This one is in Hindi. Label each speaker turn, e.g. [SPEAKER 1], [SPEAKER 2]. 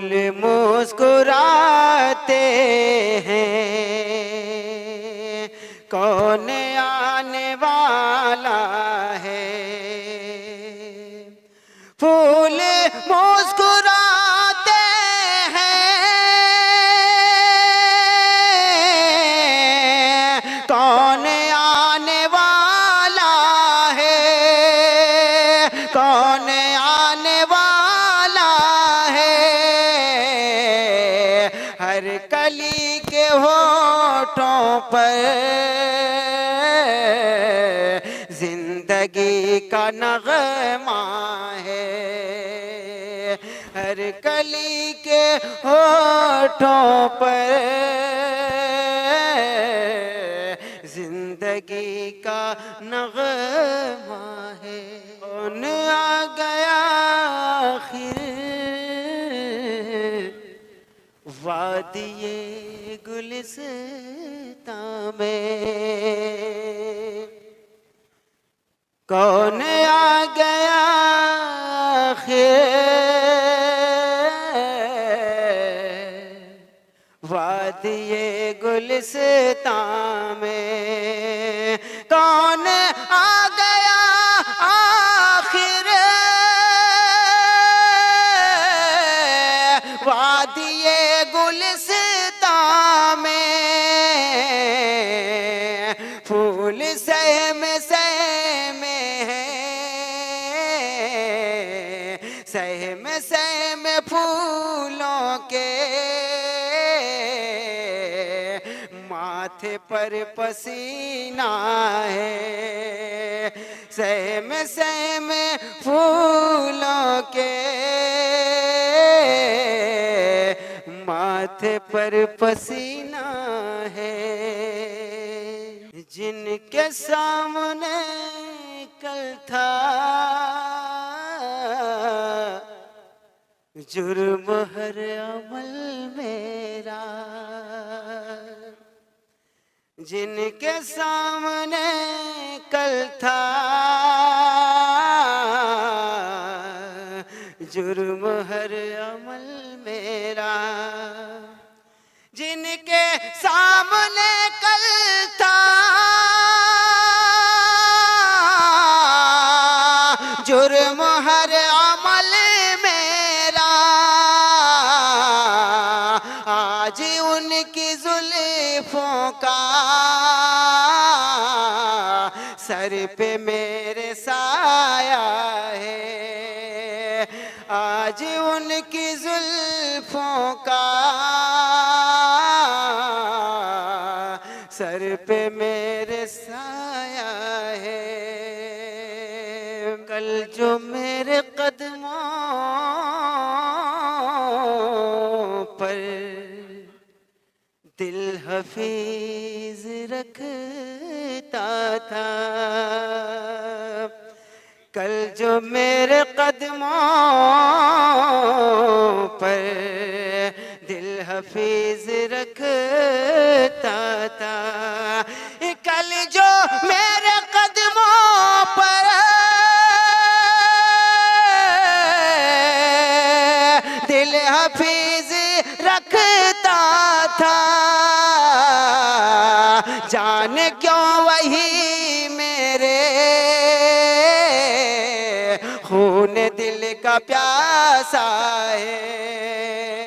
[SPEAKER 1] फूल मुस्कुराते हैं, कौन आने वाला है। फूल मुस्कुराते हैं, कौन आने वाला है, कौन आने वाला है। हर कली के होठों पर जिंदगी का नगमा है। हर कली के होठों पर जिंदगी का नगमा है। कौन आ गया आखिर वादिये गुलिस्तां में, कौन आ गया आखिर वादिये गुलिस्तां में। कौन आ गया आखिर वादिये गुलिस्तां में। फूल सहम सहम है, सहम सहम फूलों के माथे पर पसीना है। सहम सहम फूलों के माथे पर पसीना है। जिनके सामने कल था जुर्म हर अमल मेरा, जिनके सामने कल था जुर्म हर अमल मेरा, जिनके सामने कल था जुर्म हर अमल मेरा, आज उनकी जुल्फों का सर पे मेरे साया है। आज उनकी जुल्फों का सर पे मेरे साया है। कल जो मेरे कदमों पर दिल हफीज रखता था, कल जो मेरे कदमों पर दिल हफीज रखता था, कल जो मेरे कदमों पर दिल हफीज रखता था, जाने क्यों वही मेरे खून दिल का प्यासा है।